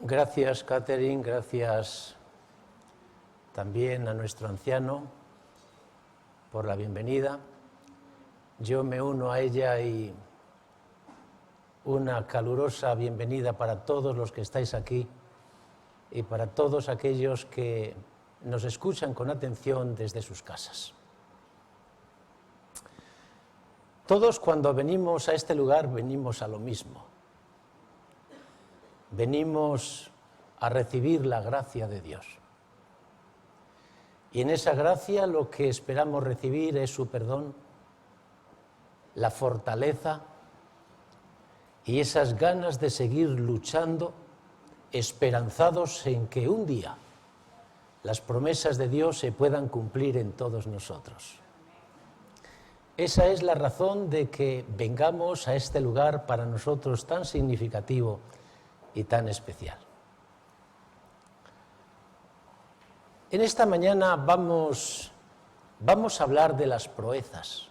Gracias, Catherine, gracias también a nuestro anciano por la bienvenida. Yo me uno a ella y una calurosa bienvenida para todos los que estáis aquí y para todos aquellos que nos escuchan con atención desde sus casas. Todos cuando venimos a este lugar venimos a lo mismo. Venimos a recibir la gracia de Dios. Y en esa gracia lo que esperamos recibir es su perdón, la fortaleza y esas ganas de seguir luchando, esperanzados en que un día las promesas de Dios se puedan cumplir en todos nosotros. Esa es la razón de que vengamos a este lugar para nosotros tan significativo y tan especial. En esta mañana vamos a hablar de las proezas.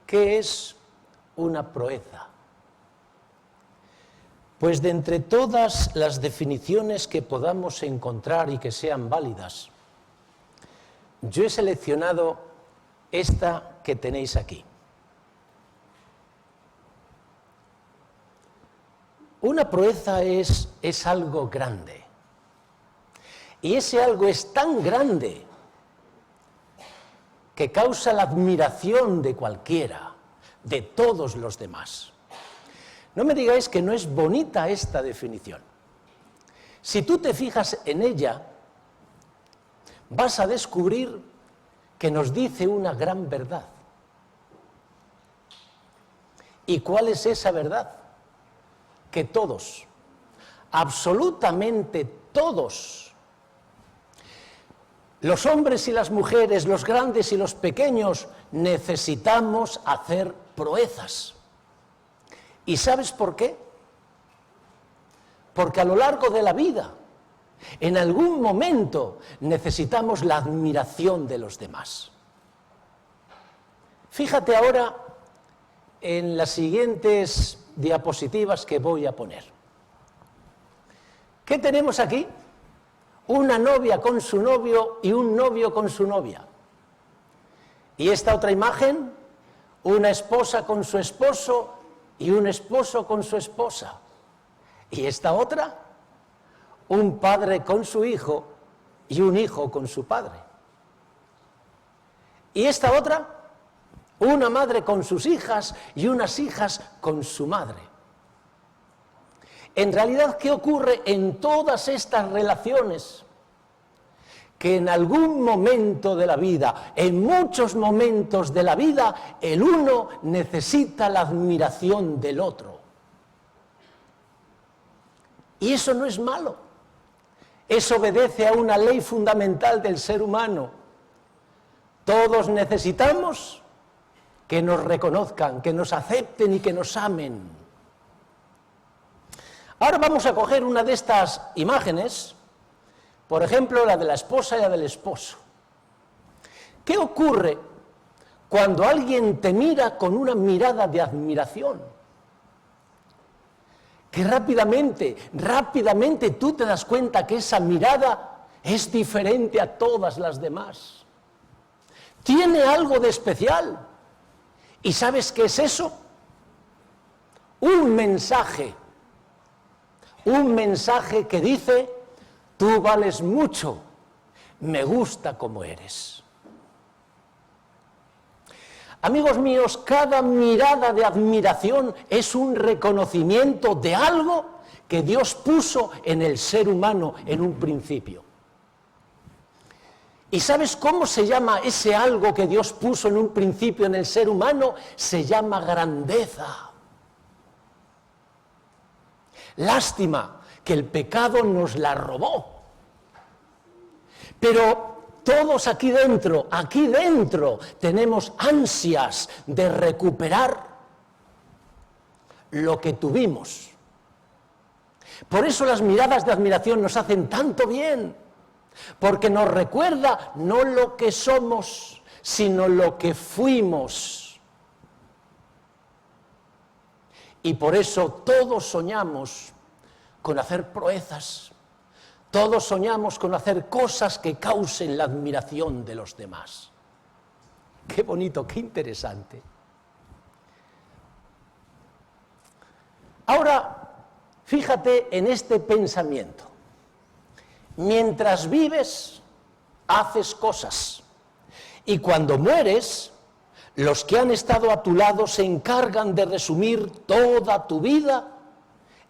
¿Qué es una proeza? Pues de entre todas las definiciones que podamos encontrar y que sean válidas, yo he seleccionado esta que tenéis aquí. Una proeza es algo grande. Y ese algo es tan grande que causa la admiración de cualquiera, de todos los demás. No me digáis que no es bonita esta definición. Si tú te fijas en ella, vas a descubrir que nos dice una gran verdad. ¿Y cuál es esa verdad? Que todos, absolutamente todos, los hombres y las mujeres, los grandes y los pequeños, necesitamos hacer proezas. ¿Y sabes por qué? Porque a lo largo de la vida, en algún momento, necesitamos la admiración de los demás. Fíjate ahora en las siguientes diapositivas que voy a poner. ¿Qué tenemos aquí? Una novia con su novio y un novio con su novia. Y esta otra imagen, una esposa con su esposo y un esposo con su esposa. Y esta otra, un padre con su hijo y un hijo con su padre. Y esta otra, una madre con sus hijas y unas hijas con su madre. En realidad, ¿qué ocurre en todas estas relaciones? Que en algún momento de la vida, en muchos momentos de la vida, el uno necesita la admiración del otro. Y eso no es malo. Eso obedece a una ley fundamental del ser humano. Todos necesitamos que nos reconozcan, que nos acepten y que nos amen. Ahora vamos a coger una de estas imágenes, por ejemplo, la de la esposa y la del esposo. ¿Qué ocurre cuando alguien te mira con una mirada de admiración? Que rápidamente tú te das cuenta que esa mirada es diferente a todas las demás. Tiene algo de especial. ¿Y sabes qué es eso? Un mensaje que dice: tú vales mucho, me gusta como eres. Amigos míos, cada mirada de admiración es un reconocimiento de algo que Dios puso en el ser humano en un principio. ¿Y sabes cómo se llama ese algo que Dios puso en un principio en el ser humano? Se llama grandeza. Lástima que el pecado nos la robó. Pero todos aquí dentro, tenemos ansias de recuperar lo que tuvimos. Por eso las miradas de admiración nos hacen tanto bien. Porque nos recuerda no lo que somos, sino lo que fuimos. Y por eso todos soñamos con hacer proezas. Todos soñamos con hacer cosas que causen la admiración de los demás. Qué bonito, qué interesante. Ahora, fíjate en este pensamiento. Mientras vives, haces cosas. Y cuando mueres, los que han estado a tu lado se encargan de resumir toda tu vida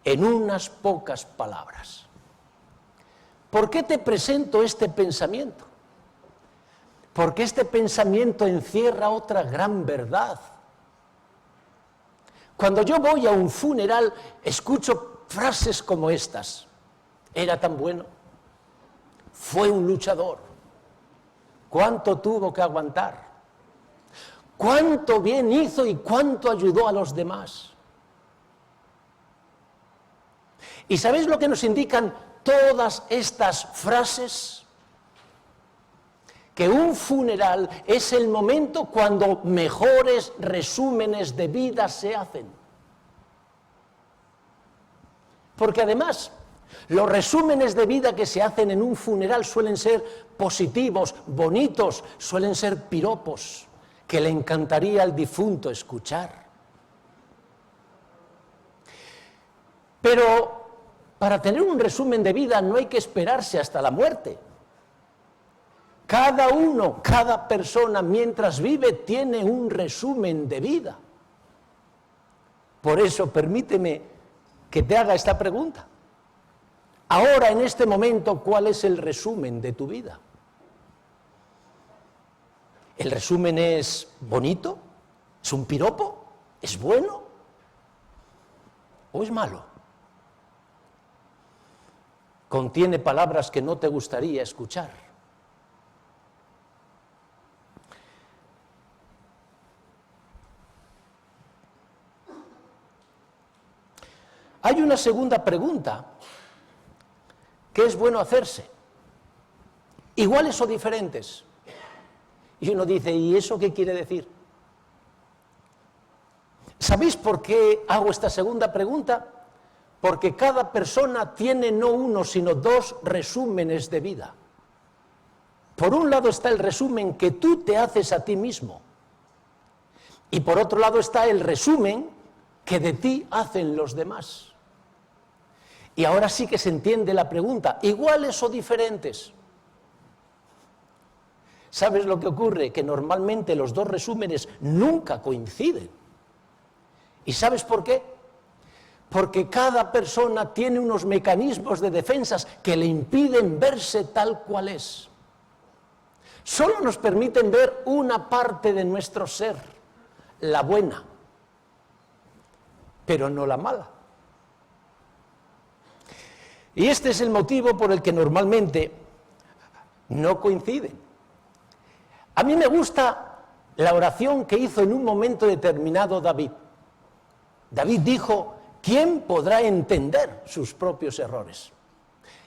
en unas pocas palabras. ¿Por qué te presento este pensamiento? Porque este pensamiento encierra otra gran verdad. Cuando yo voy a un funeral, escucho frases como estas. Era tan bueno, fue un luchador, cuánto tuvo que aguantar, cuánto bien hizo y cuánto ayudó a los demás. ¿Y sabéis lo que nos indican todas estas frases? Que un funeral es el momento cuando mejores resúmenes de vida se hacen. Porque además, los resúmenes de vida que se hacen en un funeral suelen ser positivos, bonitos, suelen ser piropos que le encantaría al difunto escuchar. Pero para tener un resumen de vida no hay que esperarse hasta la muerte. Cada uno, cada persona, mientras vive, tiene un resumen de vida. Por eso, permíteme que te haga esta pregunta. Ahora, en este momento, ¿cuál es el resumen de tu vida? ¿El resumen es bonito? ¿Es un piropo? ¿Es bueno? ¿O es malo? ¿Contiene palabras que no te gustaría escuchar? Hay una segunda pregunta que es bueno hacerse. ¿Iguales o diferentes? Y uno dice, ¿y eso qué quiere decir? ¿Sabéis por qué hago esta segunda pregunta? Porque cada persona tiene no uno, sino dos resúmenes de vida. Por un lado está el resumen que tú te haces a ti mismo. Y por otro lado está el resumen que de ti hacen los demás. Y ahora sí que se entiende la pregunta, ¿iguales o diferentes? ¿Sabes lo que ocurre? Que normalmente los dos resúmenes nunca coinciden. ¿Y sabes por qué? Porque cada persona tiene unos mecanismos de defensas que le impiden verse tal cual es. Solo nos permiten ver una parte de nuestro ser, la buena, pero no la mala. Y este es el motivo por el que normalmente no coinciden. A mí me gusta la oración que hizo en un momento determinado David. David dijo, ¿quién podrá entender sus propios errores?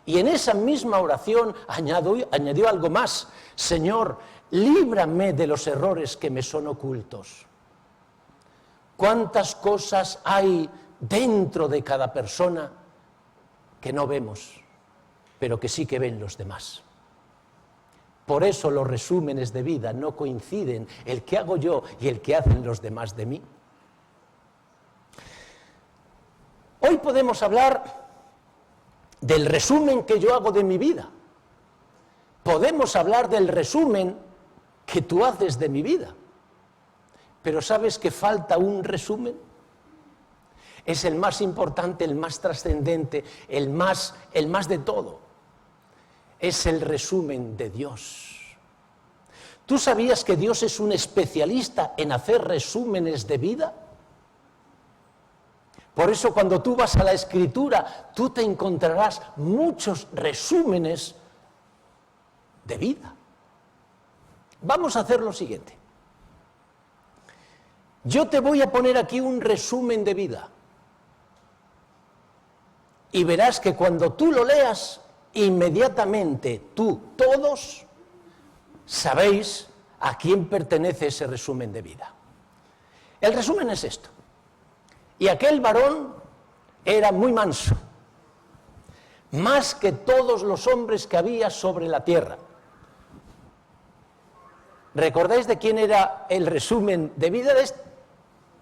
Y en esa misma oración añadió algo más. Señor, líbrame de los errores que me son ocultos. ¿Cuántas cosas hay dentro de cada persona que no vemos, pero que sí que ven los demás? Por eso los resúmenes de vida no coinciden, el que hago yo y el que hacen los demás de mí. Hoy podemos hablar del resumen que yo hago de mi vida. Podemos hablar del resumen que tú haces de mi vida. Pero ¿sabes que falta un resumen? Es el más importante, el más trascendente, el más de todo. Es el resumen de Dios. ¿Tú sabías que Dios es un especialista en hacer resúmenes de vida? Por eso cuando tú vas a la Escritura, tú te encontrarás muchos resúmenes de vida. Vamos a hacer lo siguiente. Yo te voy a poner aquí un resumen de vida. Y verás que cuando tú lo leas, inmediatamente todos, sabéis a quién pertenece ese resumen de vida. El resumen es esto. Y aquel varón era muy manso, más que todos los hombres que había sobre la tierra. ¿Recordáis de quién era el resumen de vida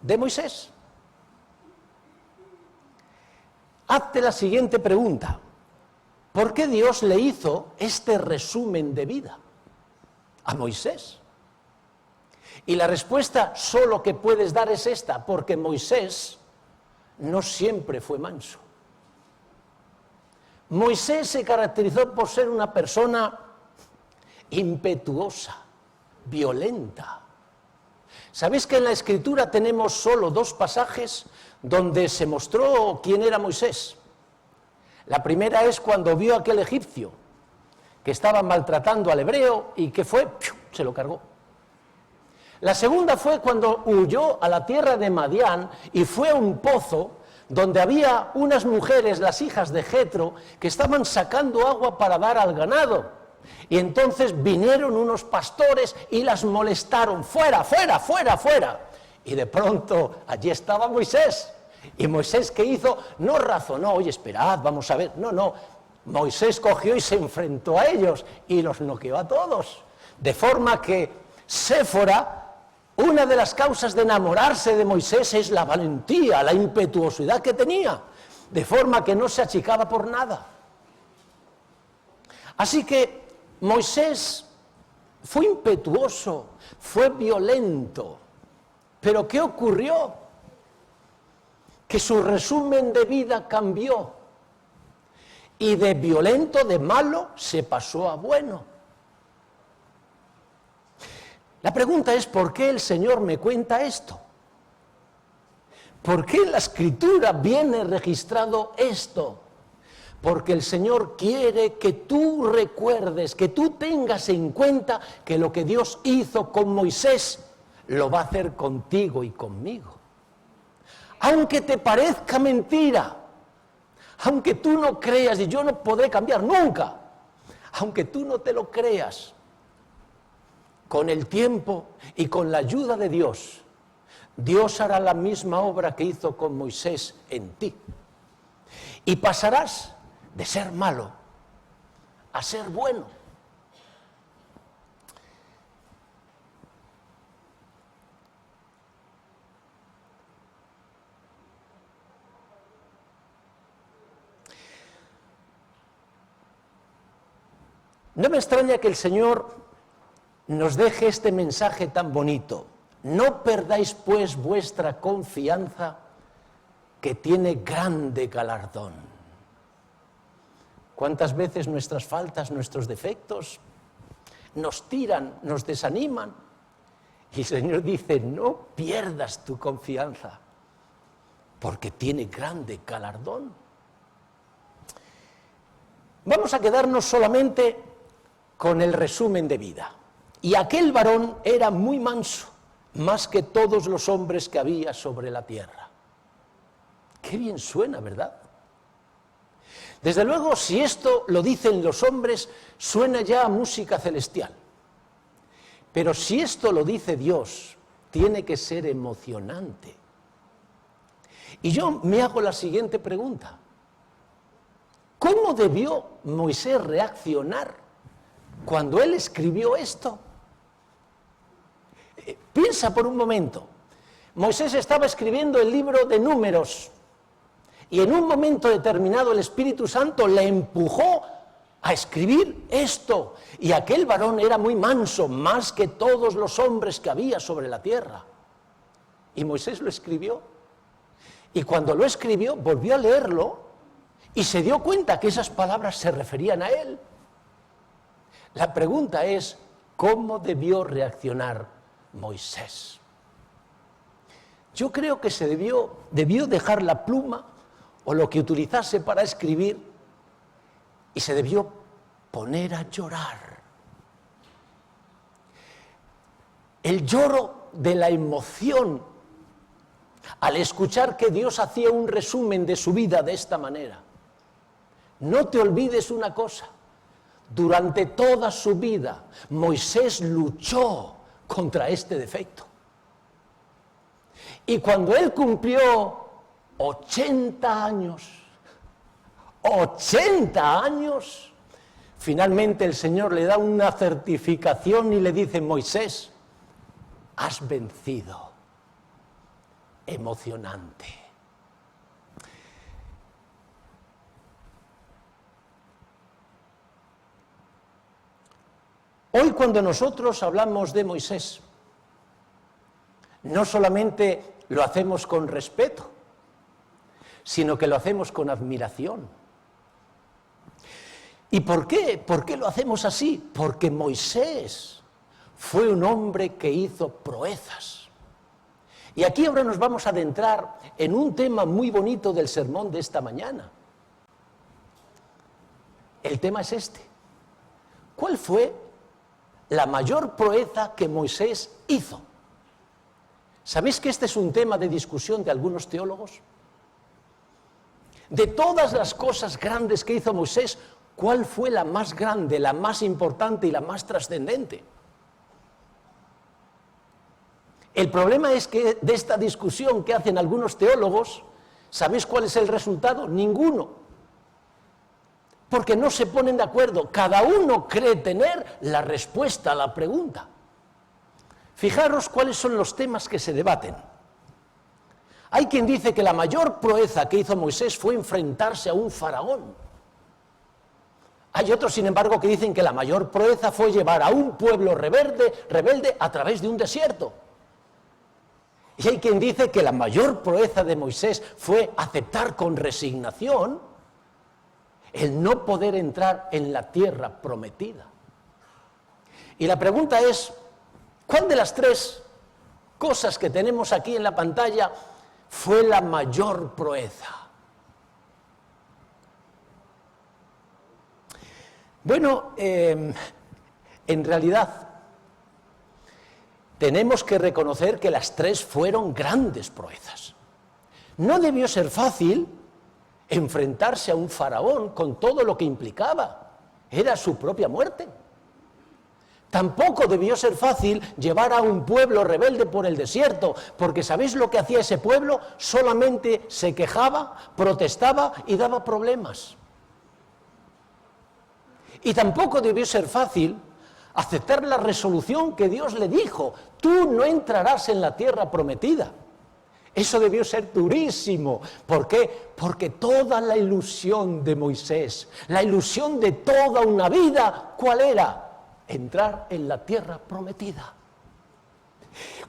de Moisés? Hazte la siguiente pregunta. ¿Por qué Dios le hizo este resumen de vida a Moisés? Y la respuesta solo que puedes dar es esta, porque Moisés no siempre fue manso. Moisés se caracterizó por ser una persona impetuosa, violenta. ¿Sabéis que en la Escritura tenemos solo 2 pasajes donde se mostró quién era Moisés? La primera es cuando vio a aquel egipcio que estaba maltratando al hebreo y que fue, se lo cargó. La segunda fue cuando huyó a la tierra de Madián y fue a un pozo donde había unas mujeres, las hijas de Jetro, que estaban sacando agua para dar al ganado. Y entonces vinieron unos pastores y las molestaron, fuera, fuera, fuera, fuera. Y de pronto allí estaba Moisés. ¿Y Moisés qué hizo? No razonó, oye, esperad, vamos a ver. No, Moisés cogió y se enfrentó a ellos y los noqueó a todos. De forma que Séfora, una de las causas de enamorarse de Moisés es la valentía, la impetuosidad que tenía. De forma que no se achicaba por nada. Así que Moisés fue impetuoso, fue violento. ¿Pero qué ocurrió? Que su resumen de vida cambió. Y de violento, de malo, se pasó a bueno. La pregunta es, ¿por qué el Señor me cuenta esto? ¿Por qué en la Escritura viene registrado esto? Porque el Señor quiere que tú recuerdes, que tú tengas en cuenta que lo que Dios hizo con Moisés, lo va a hacer contigo y conmigo. Aunque te parezca mentira, aunque tú no creas, y yo no podré cambiar nunca, aunque tú no te lo creas, con el tiempo y con la ayuda de Dios, Dios hará la misma obra que hizo con Moisés en ti. Y pasarás de ser malo a ser bueno. No me extraña que el Señor nos deje este mensaje tan bonito. No perdáis pues vuestra confianza, que tiene grande galardón. ¿Cuántas veces nuestras faltas, nuestros defectos nos tiran, nos desaniman? Y el Señor dice, no pierdas tu confianza, porque tiene grande galardón. Vamos a quedarnos solamente con el resumen de vida. Y aquel varón era muy manso, más que todos los hombres que había sobre la tierra. Qué bien suena, ¿verdad? Desde luego, si esto lo dicen los hombres, suena ya a música celestial. Pero si esto lo dice Dios, tiene que ser emocionante. Y yo me hago la siguiente pregunta. ¿Cómo debió Moisés reaccionar cuando él escribió esto? Piensa por un momento. Moisés estaba escribiendo el libro de Números y en un momento determinado el Espíritu Santo le empujó a escribir esto. Y aquel varón era muy manso, más que todos los hombres que había sobre la tierra. Y Moisés lo escribió. Y cuando lo escribió, volvió a leerlo y se dio cuenta que esas palabras se referían a él. La pregunta es, ¿cómo debió reaccionar Moisés? Yo creo que se debió dejar la pluma o lo que utilizase para escribir y se debió poner a llorar. El lloro de la emoción al escuchar que Dios hacía un resumen de su vida de esta manera. No te olvides una cosa. Durante toda su vida, Moisés luchó contra este defecto. Y cuando él cumplió 80 años, 80 años. Finalmente el Señor le da una certificación y le dice: Moisés, has vencido. Emocionante. Hoy, cuando nosotros hablamos de Moisés, no solamente lo hacemos con respeto, sino que lo hacemos con admiración. ¿Y por qué? ¿Por qué lo hacemos así? Porque Moisés fue un hombre que hizo proezas. Y aquí ahora nos vamos a adentrar en un tema muy bonito del sermón de esta mañana. El tema es este. ¿Cuál fue la mayor proeza que Moisés hizo? ¿Sabéis que este es un tema de discusión de algunos teólogos? De todas las cosas grandes que hizo Moisés, ¿cuál fue la más grande, la más importante y la más trascendente? El problema es que de esta discusión que hacen algunos teólogos, ¿sabéis cuál es el resultado? Ninguno. Porque no se ponen de acuerdo. Cada uno cree tener la respuesta a la pregunta. Fijaros cuáles son los temas que se debaten. Hay quien dice que la mayor proeza que hizo Moisés fue enfrentarse a un faraón. Hay otros, sin embargo, que dicen que la mayor proeza fue llevar a un pueblo rebelde a través de un desierto. Y hay quien dice que la mayor proeza de Moisés fue aceptar con resignación el no poder entrar en la tierra prometida. Y la pregunta es, ¿cuál de las tres cosas que tenemos aquí en la pantalla fue la mayor proeza? Bueno, en realidad tenemos que reconocer que las tres fueron grandes proezas. No debió ser fácil enfrentarse a un faraón con todo lo que implicaba. Era su propia muerte. Tampoco debió ser fácil llevar a un pueblo rebelde por el desierto, porque ¿sabéis lo que hacía ese pueblo? Solamente se quejaba, protestaba y daba problemas. Y tampoco debió ser fácil aceptar la resolución que Dios le dijo: tú no entrarás en la tierra prometida. Eso debió ser durísimo. ¿Por qué? Porque toda la ilusión de Moisés, la ilusión de toda una vida, ¿cuál era? Entrar en la tierra prometida.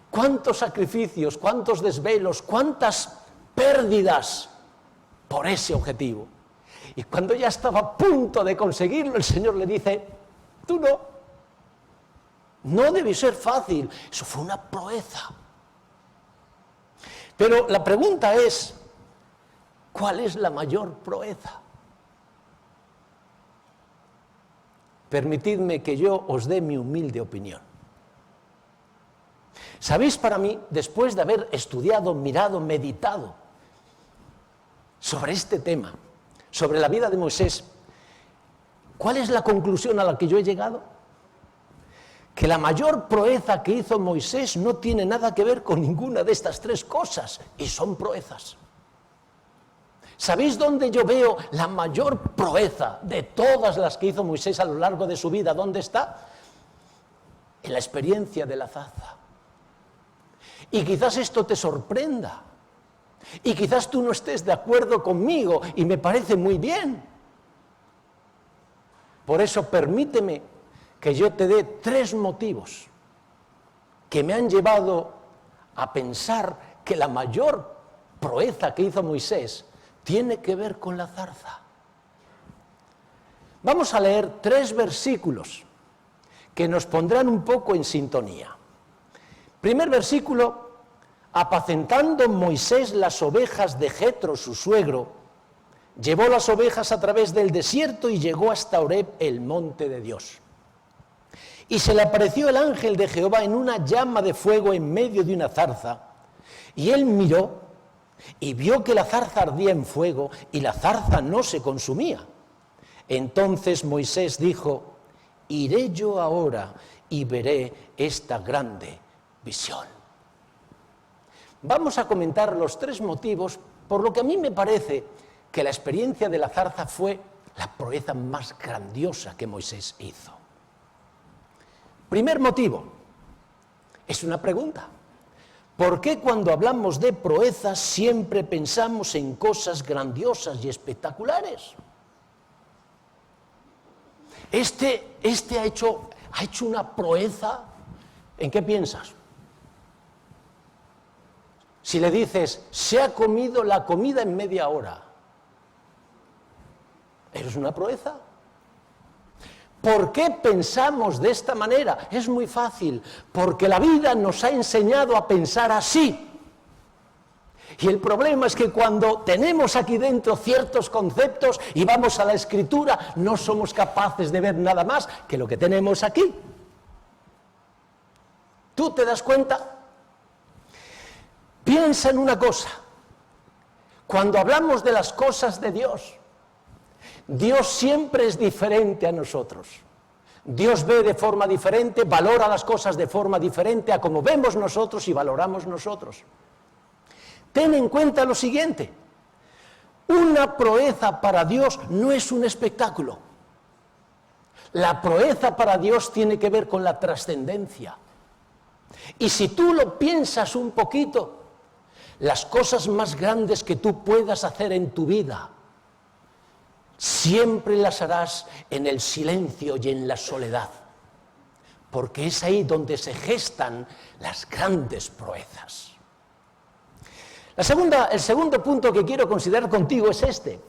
¿Cuántos sacrificios, cuántos desvelos, cuántas pérdidas por ese objetivo? Y cuando ya estaba a punto de conseguirlo, el Señor le dice: tú no. No debió ser fácil, eso fue una proeza. Pero la pregunta es, ¿cuál es la mayor proeza? Permitidme que yo os dé mi humilde opinión. ¿Sabéis? Para mí, después de haber estudiado, mirado, meditado sobre este tema, sobre la vida de Moisés, ¿cuál es la conclusión a la que yo he llegado? Que la mayor proeza que hizo Moisés no tiene nada que ver con ninguna de estas tres cosas, y son proezas. ¿Sabéis dónde yo veo la mayor proeza de todas las que hizo Moisés a lo largo de su vida? ¿Dónde está? En la experiencia de la zarza. Y quizás esto te sorprenda, y quizás tú no estés de acuerdo conmigo, y me parece muy bien. Por eso permíteme que yo te dé tres motivos que me han llevado a pensar que la mayor proeza que hizo Moisés tiene que ver con la zarza. Vamos a leer 3 versículos que nos pondrán un poco en sintonía. Primer versículo: apacentando Moisés las ovejas de Jetro, su suegro, llevó las ovejas a través del desierto y llegó hasta Horeb, el monte de Dios. Y se le apareció el ángel de Jehová en una llama de fuego en medio de una zarza. Y él miró y vio que la zarza ardía en fuego y la zarza no se consumía. Entonces Moisés dijo: iré yo ahora y veré esta grande visión. Vamos a comentar los 3 motivos por lo que a mí me parece que la experiencia de la zarza fue la proeza más grandiosa que Moisés hizo. Primer motivo, es una pregunta. ¿Por qué cuando hablamos de proezas siempre pensamos en cosas grandiosas y espectaculares? Este ha hecho una proeza. ¿En qué piensas? Si le dices, se ha comido la comida en media hora, ¿es una proeza? ¿Por qué pensamos de esta manera? Es muy fácil, porque la vida nos ha enseñado a pensar así. Y el problema es que cuando tenemos aquí dentro ciertos conceptos y vamos a la Escritura, no somos capaces de ver nada más que lo que tenemos aquí. ¿Tú te das cuenta? Piensa en una cosa. Cuando hablamos de las cosas de Dios, Dios siempre es diferente a nosotros. Dios ve de forma diferente, valora las cosas de forma diferente a como vemos nosotros y valoramos nosotros. Ten en cuenta lo siguiente: una proeza para Dios no es un espectáculo. La proeza para Dios tiene que ver con la trascendencia. Y si tú lo piensas un poquito, las cosas más grandes que tú puedas hacer en tu vida, siempre las harás en el silencio y en la soledad, porque es ahí donde se gestan las grandes proezas. El segundo punto que quiero considerar contigo es este.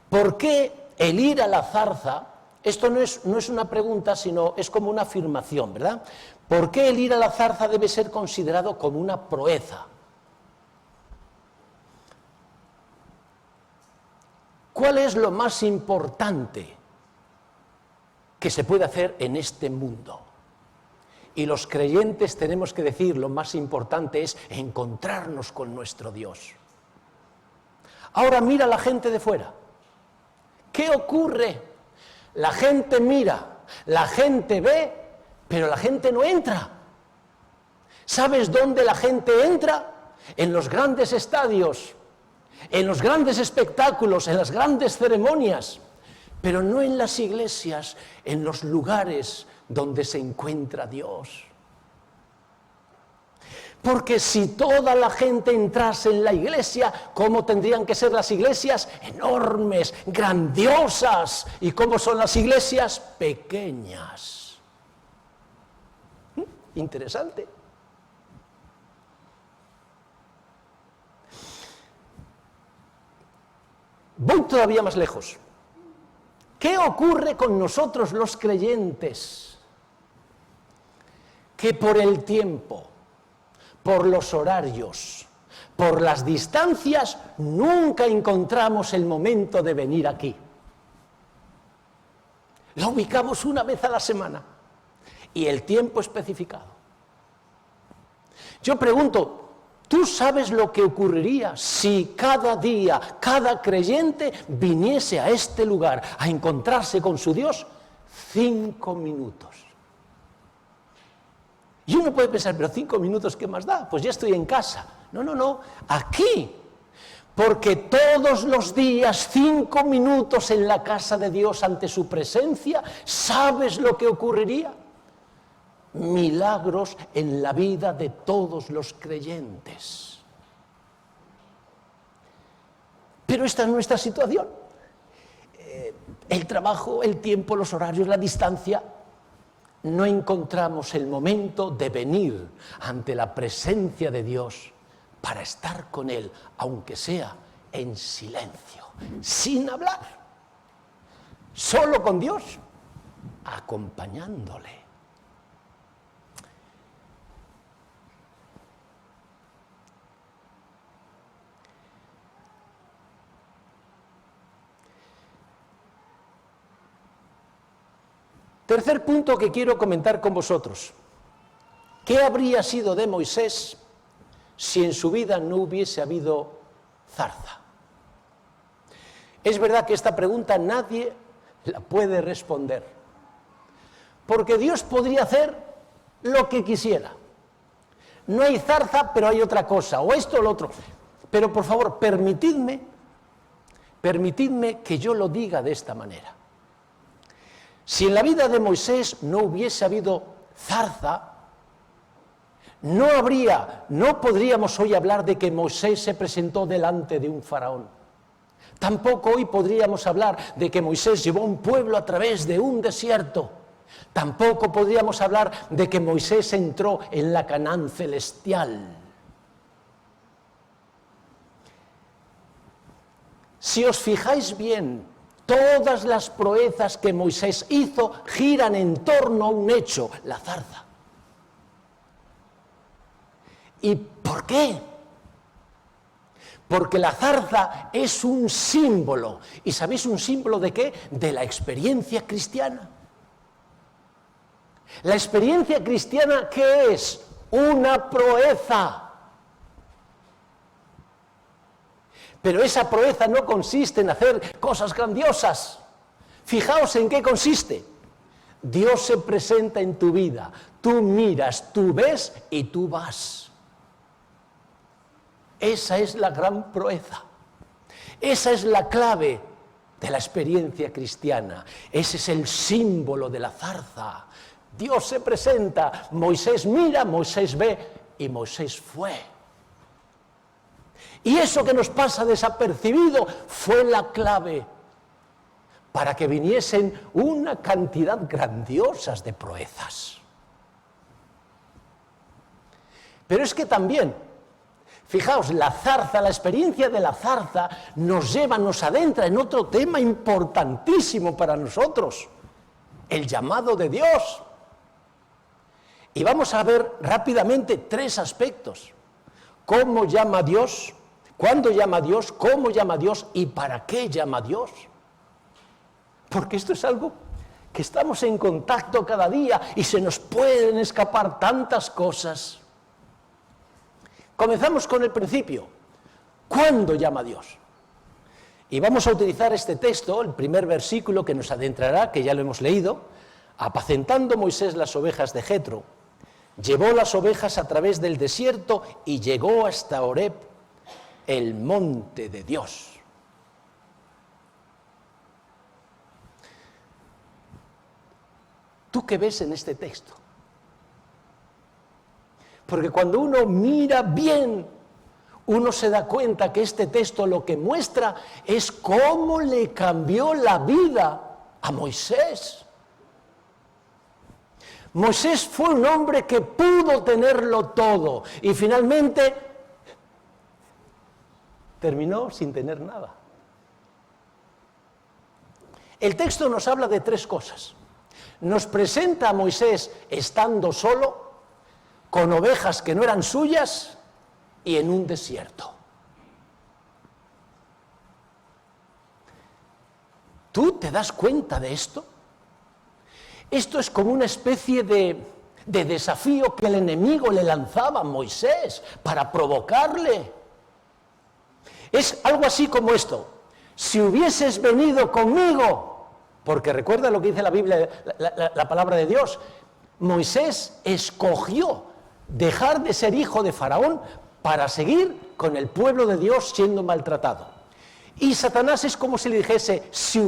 ¿Por qué el ir a la zarza? Esto no es una pregunta, sino es como una afirmación, ¿verdad? ¿Por qué el ir a la zarza debe ser considerado como una proeza? ¿Cuál es lo más importante que se puede hacer en este mundo? Y los creyentes tenemos que decir, lo más importante es encontrarnos con nuestro Dios. Ahora mira a la gente de fuera. ¿Qué ocurre? La gente mira, la gente ve, pero la gente no entra. ¿Sabes dónde la gente entra? En los grandes estadios, en los grandes espectáculos, en las grandes ceremonias, pero no en las iglesias, en los lugares donde se encuentra Dios. Porque si toda la gente entrase en la iglesia, ¿cómo tendrían que ser las iglesias? Enormes, grandiosas. ¿Y cómo son las iglesias? Pequeñas. Interesante. Voy todavía más lejos. ¿Qué ocurre con nosotros los creyentes? Que por el tiempo, por los horarios, por las distancias, nunca encontramos el momento de venir aquí. La ubicamos una vez a la semana y el tiempo especificado. Yo pregunto, ¿tú sabes lo que ocurriría si cada día, cada creyente viniese a este lugar a encontrarse con su Dios 5 minutos? Y uno puede pensar, pero 5 minutos, ¿qué más da? Pues ya estoy en casa. No, aquí. Porque todos los días 5 minutos en la casa de Dios ante su presencia, ¿sabes lo que ocurriría? Milagros en la vida de todos los creyentes. Pero esta es nuestra situación. El trabajo, el tiempo, los horarios, la distancia. No encontramos el momento de venir ante la presencia de Dios para estar con Él, aunque sea en silencio, sin hablar, solo con Dios, acompañándole. Tercer punto que quiero comentar con vosotros. ¿Qué habría sido de Moisés si en su vida no hubiese habido zarza? Es verdad que esta pregunta nadie la puede responder, porque Dios podría hacer lo que quisiera. No hay zarza, pero hay otra cosa, o esto o lo otro. Pero por favor, permitidme Permitidme que yo lo diga de esta manera. Si en la vida de Moisés no hubiese habido zarza, no podríamos hoy hablar de que Moisés se presentó delante de un faraón. Tampoco hoy podríamos hablar de que Moisés llevó un pueblo a través de un desierto. Tampoco podríamos hablar de que Moisés entró en la Canaán celestial. Si os fijáis bien, todas las proezas que Moisés hizo giran en torno a un hecho, la zarza. ¿Y por qué? Porque la zarza es un símbolo. ¿Y sabéis un símbolo de qué? De la experiencia cristiana. La experiencia cristiana, ¿qué es? Una proeza. Pero esa proeza no consiste en hacer cosas grandiosas. Fijaos en qué consiste. Dios se presenta en tu vida. Tú miras, tú ves y tú vas. Esa es la gran proeza. Esa es la clave de la experiencia cristiana. Ese es el símbolo de la zarza. Dios se presenta, Moisés mira, Moisés ve y Moisés fue. Y eso que nos pasa desapercibido fue la clave para que viniesen una cantidad grandiosas de proezas. Pero es que también, fijaos, la zarza, la experiencia de la zarza nos lleva, nos adentra en otro tema importantísimo para nosotros, el llamado de Dios. Y vamos a ver rápidamente 3 aspectos. ¿Cómo llama Dios? ¿Cuándo llama Dios? ¿Cómo llama Dios? ¿Y para qué llama Dios? Porque esto es algo que estamos en contacto cada día y se nos pueden escapar tantas cosas. Comenzamos con el principio. ¿Cuándo llama Dios? Y vamos a utilizar este texto, el primer versículo que nos adentrará, que ya lo hemos leído. Apacentando Moisés las ovejas de Jetro, llevó las ovejas a través del desierto y llegó hasta Horeb, el monte de Dios. ¿Tú qué ves en este texto? Porque cuando uno mira bien, uno se da cuenta que este texto lo que muestra es cómo le cambió la vida a Moisés. Moisés fue un hombre que pudo tenerlo todo y finalmente terminó sin tener nada. El texto nos habla de 3 cosas. Nos presenta a Moisés estando solo, con ovejas que no eran suyas y en un desierto. ¿Tú te das cuenta de esto? Esto es como una especie de desafío que el enemigo le lanzaba a Moisés para provocarle. Es algo así como esto: si hubieses venido conmigo, porque recuerda lo que dice la Biblia, la palabra de Dios, Moisés escogió dejar de ser hijo de Faraón para seguir con el pueblo de Dios siendo maltratado. Y Satanás es como si le dijese: si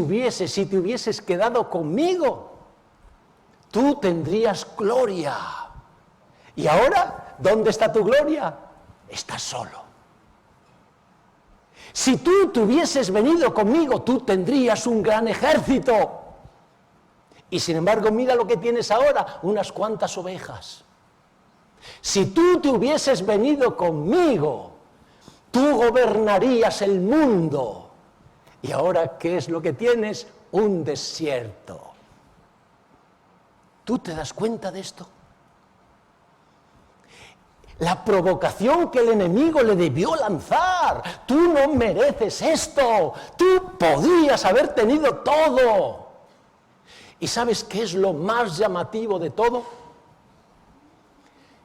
te hubieses quedado conmigo, tú tendrías gloria. Y ahora, ¿dónde está tu gloria? Estás solo. Si tú te hubieses venido conmigo, tú tendrías un gran ejército. Y sin embargo, mira lo que tienes ahora, unas cuantas ovejas. Si tú te hubieses venido conmigo, tú gobernarías el mundo. Y ahora, ¿qué es lo que tienes? Un desierto. ¿Tú te das cuenta de esto? La provocación que el enemigo le debió lanzar. Tú no mereces esto. Tú podías haber tenido todo. ¿Y sabes qué es lo más llamativo de todo?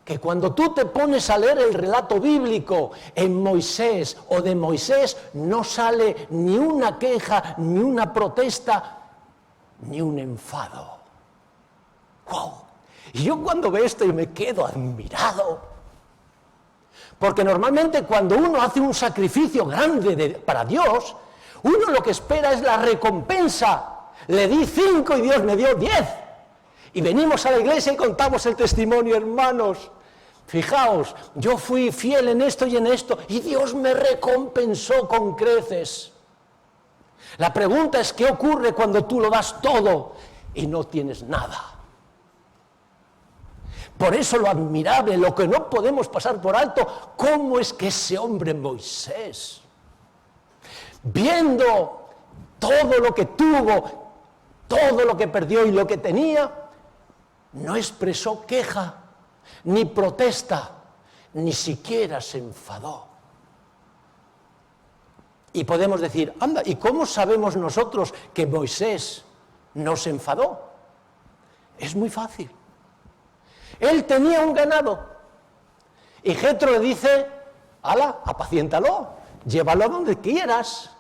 Que cuando tú te pones a leer el relato bíblico en Moisés o de Moisés, no sale ni una queja, ni una protesta, ni un enfado. ¡Wow! Y yo cuando veo esto y me quedo admirado. Porque normalmente cuando uno hace un sacrificio grande para Dios, Uno lo que espera es la recompensa. Le di 5 y Dios me dio 10. Y venimos a la iglesia y contamos el testimonio, hermanos. Fijaos, yo fui fiel en esto y Dios me recompensó con creces. La pregunta es, ¿qué ocurre cuando tú lo das todo y no tienes nada? Por eso lo admirable, lo que no podemos pasar por alto, ¿cómo es que ese hombre Moisés, viendo todo lo que tuvo, todo lo que perdió y lo que tenía, no expresó queja, ni protesta, ni siquiera se enfadó? Y podemos decir, anda, ¿y cómo sabemos nosotros que Moisés no se enfadó? Es muy fácil. Él tenía un ganado y Jetro le dice, ala, apaciéntalo, llévalo a donde quieras.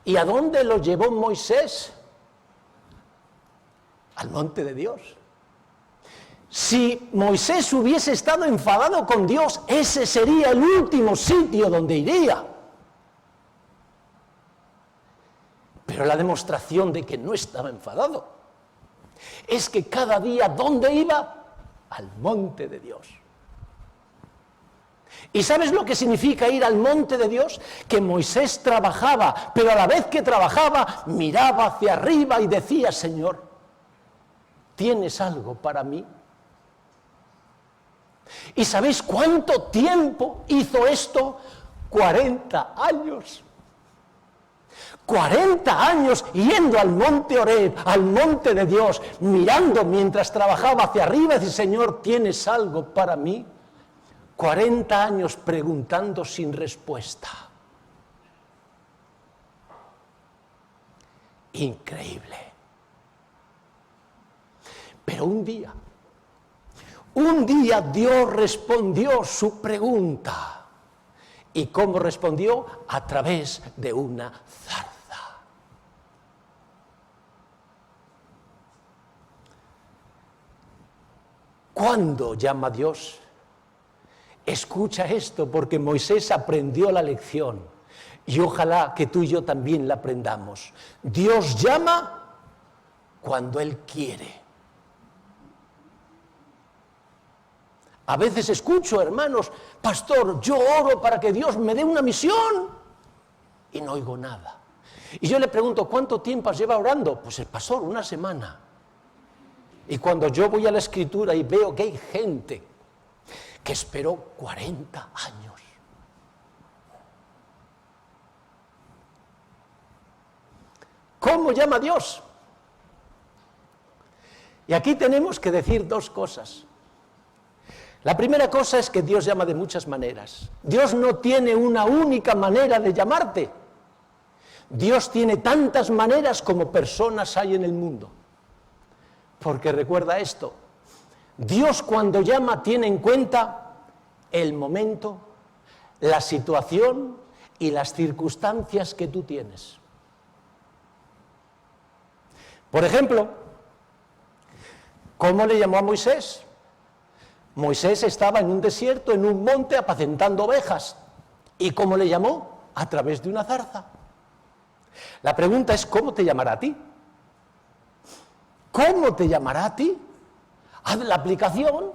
¿Y a dónde lo llevó Moisés? Al monte de Dios. Si Moisés hubiese estado enfadado con Dios, ese sería el último sitio donde iría. Pero la demostración de que no estaba enfadado es que cada día, ¿dónde iba? Al monte de Dios. ¿Y sabes lo que significa ir al monte de Dios? Que Moisés trabajaba, pero a la vez que trabajaba, miraba hacia arriba y decía, Señor, ¿tienes algo para mí? ¿Y sabéis cuánto tiempo hizo esto? 40 años. 40 años yendo al monte Horeb, al monte de Dios, mirando mientras trabajaba hacia arriba y dice, Señor, ¿tienes algo para mí? 40 años preguntando sin respuesta. Increíble. Pero un día Dios respondió su pregunta. ¿Y cómo respondió? A través de una zarza. ¿Cuándo llama a Dios? Escucha esto, porque Moisés aprendió la lección y ojalá que tú y yo también la aprendamos. Dios llama cuando Él quiere. A veces escucho, hermanos, pastor, yo oro para que Dios me dé una misión y no oigo nada. Y yo le pregunto, ¿cuánto tiempo lleva orando? Pues el pastor, una semana. Y cuando yo voy a la Escritura y veo que hay gente que esperó 40 años. ¿Cómo llama a Dios? Y aquí tenemos que decir dos cosas. La primera cosa es que Dios llama de muchas maneras. Dios no tiene una única manera de llamarte. Dios tiene tantas maneras como personas hay en el mundo. Porque recuerda esto, Dios cuando llama tiene en cuenta el momento, la situación y las circunstancias que tú tienes. Por ejemplo, ¿cómo le llamó a Moisés? Moisés estaba en un desierto, en un monte, apacentando ovejas. ¿Y cómo le llamó? A través de una zarza. La pregunta es, ¿cómo te llamará a ti? ¿Cómo te llamará a ti? Haz la aplicación.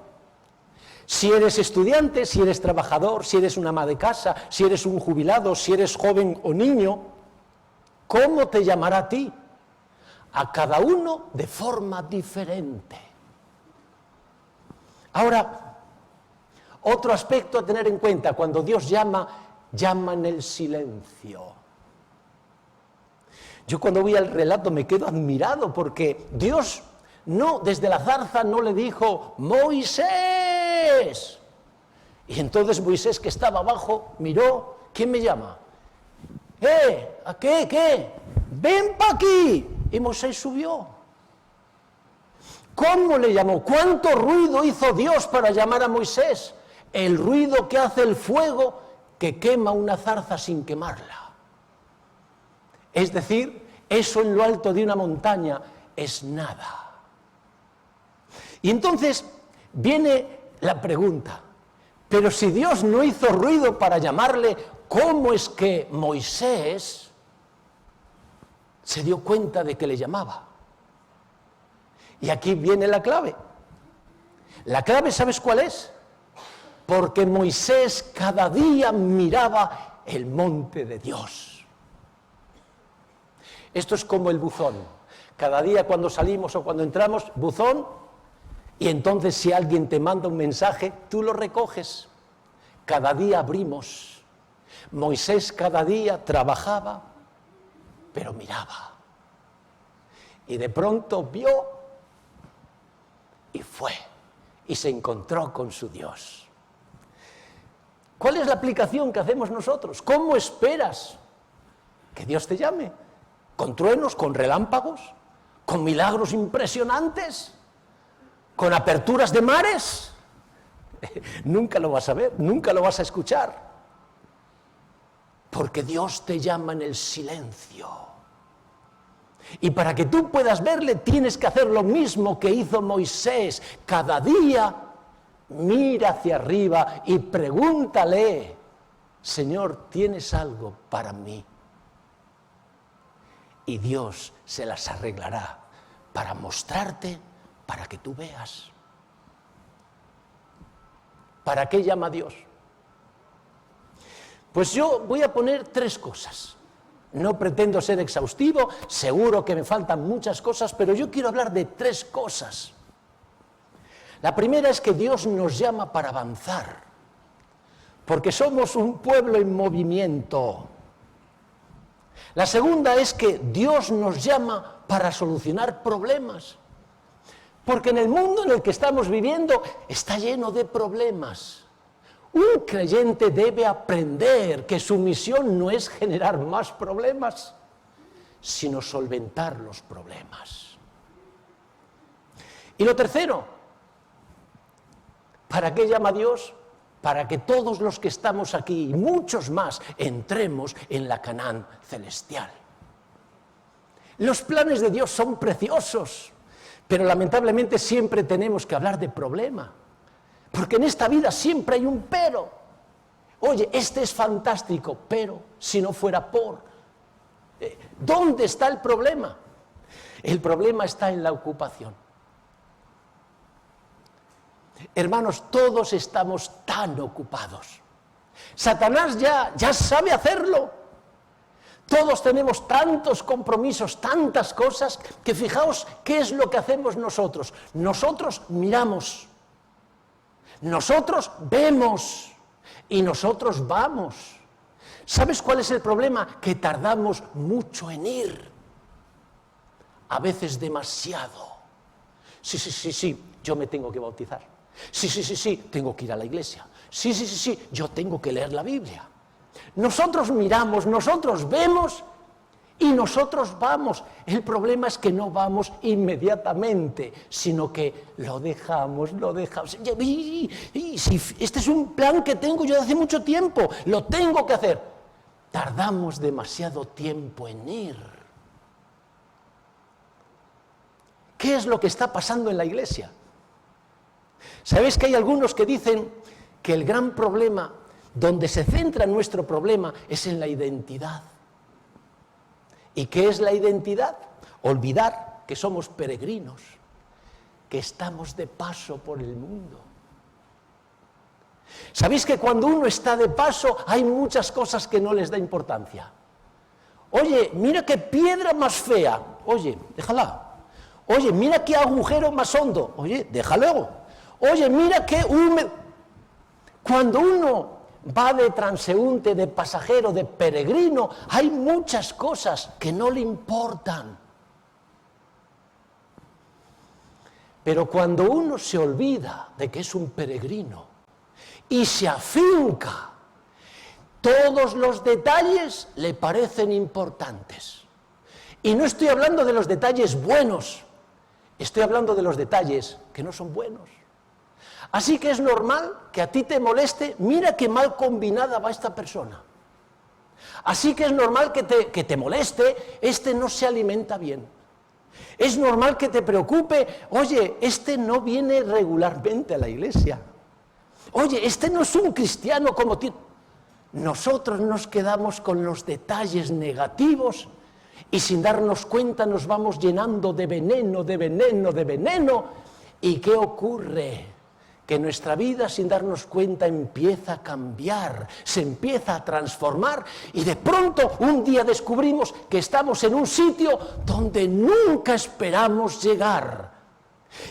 Si eres estudiante, si eres trabajador, si eres una ama de casa, si eres un jubilado, si eres joven o niño, ¿cómo te llamará a ti? A cada uno de forma diferente. Ahora, otro aspecto a tener en cuenta, cuando Dios llama, llama en el silencio. Yo cuando voy al relato me quedo admirado porque Dios no, desde la zarza no le dijo, Moisés. Y entonces Moisés, que estaba abajo, miró, ¿quién me llama? ¿A qué? ¿Qué? Ven para aquí. Y Moisés subió. ¿Cómo le llamó? ¿Cuánto ruido hizo Dios para llamar a Moisés? El ruido que hace el fuego que quema una zarza sin quemarla. Es decir, eso en lo alto de una montaña es nada. Y entonces viene la pregunta, pero si Dios no hizo ruido para llamarle, ¿cómo es que Moisés se dio cuenta de que le llamaba. Y aquí viene la clave. La clave, ¿sabes cuál es? Porque Moisés cada día miraba el monte de Dios. Esto es como el buzón. Cada día cuando salimos o cuando entramos, buzón, y entonces si alguien te manda un mensaje, tú lo recoges. Cada día abrimos. Moisés cada día trabajaba, pero miraba. Y de pronto vio y fue. Y se encontró con su Dios. ¿Cuál es la aplicación que hacemos nosotros? ¿Cómo esperas que Dios te llame? ¿Con truenos, con relámpagos, con milagros impresionantes, con aperturas de mares? Nunca lo vas a ver, nunca lo vas a escuchar. Porque Dios te llama en el silencio. Y para que tú puedas verle, tienes que hacer lo mismo que hizo Moisés. Cada día mira hacia arriba y pregúntale: Señor, ¿tienes algo para mí? Y Dios se las arreglará para mostrarte, para que tú veas. ¿Para qué llama a Dios? Pues yo voy a poner 3 cosas. No pretendo ser exhaustivo, seguro que me faltan muchas cosas, pero yo quiero hablar de 3 cosas. La primera es que Dios nos llama para avanzar, porque somos un pueblo en movimiento. La segunda es que Dios nos llama para solucionar problemas, porque en el mundo en el que estamos viviendo está lleno de problemas. Un creyente debe aprender que su misión no es generar más problemas, sino solventar los problemas. Y lo tercero, ¿para qué llama Dios? Para que todos los que estamos aquí y muchos más entremos en la Canaán celestial. Los planes de Dios son preciosos, pero lamentablemente siempre tenemos que hablar de problema. Porque en esta vida siempre hay un pero. Oye, este es fantástico, pero si no fuera por... ¿Dónde está el problema? El problema está en la ocupación. Hermanos, todos estamos tan ocupados. Satanás ya sabe hacerlo. Todos tenemos tantos compromisos, tantas cosas, que fijaos qué es lo que hacemos nosotros. Nosotros miramos. Nosotros vemos y nosotros vamos. ¿Sabes cuál es el problema? Que tardamos mucho en ir. A veces demasiado. Sí, yo me tengo que bautizar. Sí, tengo que ir a la iglesia. Sí, yo tengo que leer la Biblia. Nosotros miramos, nosotros vemos y nosotros vamos. El problema es que no vamos inmediatamente, sino que lo dejamos. Y si este es un plan que tengo yo de hace mucho tiempo, lo tengo que hacer. Tardamos demasiado tiempo en ir. ¿Qué es lo que está pasando en la iglesia? ¿Sabéis que hay algunos que dicen que el gran problema, donde se centra nuestro problema, es en la identidad? ¿Y qué es la identidad? Olvidar que somos peregrinos, que estamos de paso por el mundo. ¿Sabéis que cuando uno está de paso hay muchas cosas que no les da importancia? Oye, mira qué piedra más fea. Oye, déjala. Oye, mira qué agujero más hondo. Oye, déjalo. Oye, mira qué húmedo. Cuando uno va de transeúnte, de pasajero, de peregrino, hay muchas cosas que no le importan. Pero cuando uno se olvida de que es un peregrino y se afinca, todos los detalles le parecen importantes. Y no estoy hablando de los detalles buenos, estoy hablando de los detalles que no son buenos. Así que es normal que a ti te moleste, mira qué mal combinada va esta persona. Así que es normal que te moleste, este no se alimenta bien. Es normal que te preocupe, oye, este no viene regularmente a la iglesia. Oye, este no es un cristiano como tú. Nosotros nos quedamos con los detalles negativos Y sin darnos cuenta nos vamos llenando de veneno, de veneno, de veneno. ¿Y qué ocurre? Que nuestra vida, sin darnos cuenta, empieza a cambiar, se empieza a transformar y de pronto un día descubrimos que estamos en un sitio donde nunca esperamos llegar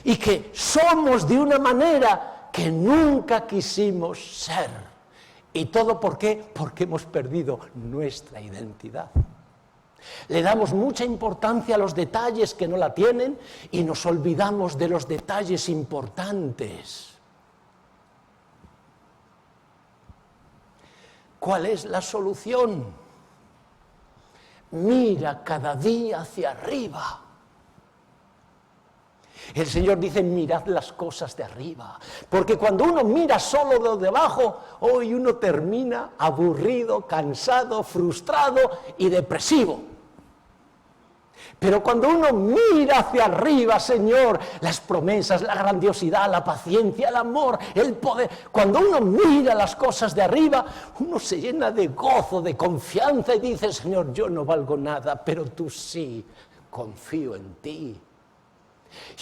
y que somos de una manera que nunca quisimos ser. ¿Y todo por qué? Porque hemos perdido nuestra identidad. Le damos mucha importancia a los detalles que no la tienen y nos olvidamos de los detalles importantes. ¿Cuál es la solución? Mira cada día hacia arriba. El Señor dice, mirad las cosas de arriba, porque cuando uno mira solo lo de abajo, hoy uno termina aburrido, cansado, frustrado y depresivo. Pero cuando uno mira hacia arriba, Señor, las promesas, la grandiosidad, la paciencia, el amor, el poder, cuando uno mira las cosas de arriba, uno se llena de gozo, de confianza y dice, Señor, yo no valgo nada, pero tú sí, confío en ti.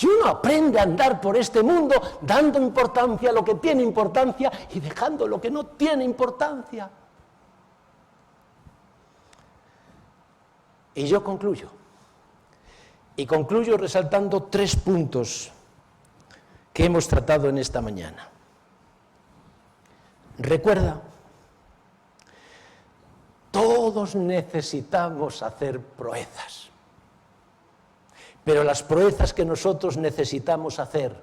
Y uno aprende a andar por este mundo dando importancia a lo que tiene importancia y dejando lo que no tiene importancia. Y yo concluyo. Y concluyo resaltando 3 puntos que hemos tratado en esta mañana. Recuerda, todos necesitamos hacer proezas. Pero las proezas que nosotros necesitamos hacer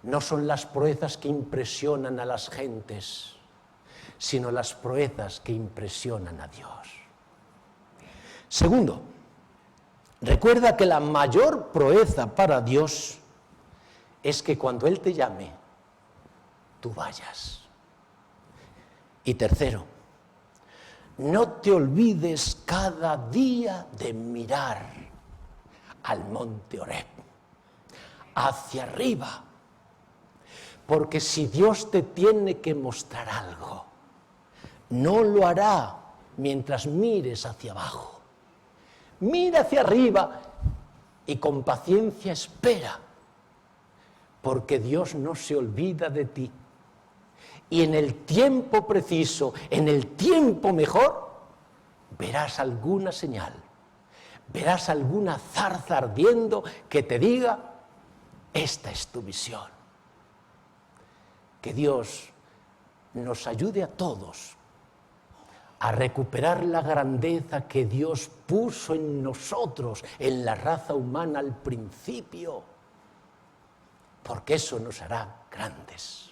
no son las proezas que impresionan a las gentes, sino las proezas que impresionan a Dios. Segundo, recuerda que la mayor proeza para Dios es que cuando Él te llame, tú vayas. Y tercero, no te olvides cada día de mirar al monte Horeb, hacia arriba, porque si Dios te tiene que mostrar algo, no lo hará mientras mires hacia abajo. Mira hacia arriba y con paciencia espera, porque Dios no se olvida de ti. Y en el tiempo preciso, en el tiempo mejor, verás alguna señal. Verás alguna zarza ardiendo que te diga, esta es tu misión. Que Dios nos ayude a todos a recuperar la grandeza que Dios puso en nosotros, en la raza humana al principio, porque eso nos hará grandes.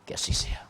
Que así sea.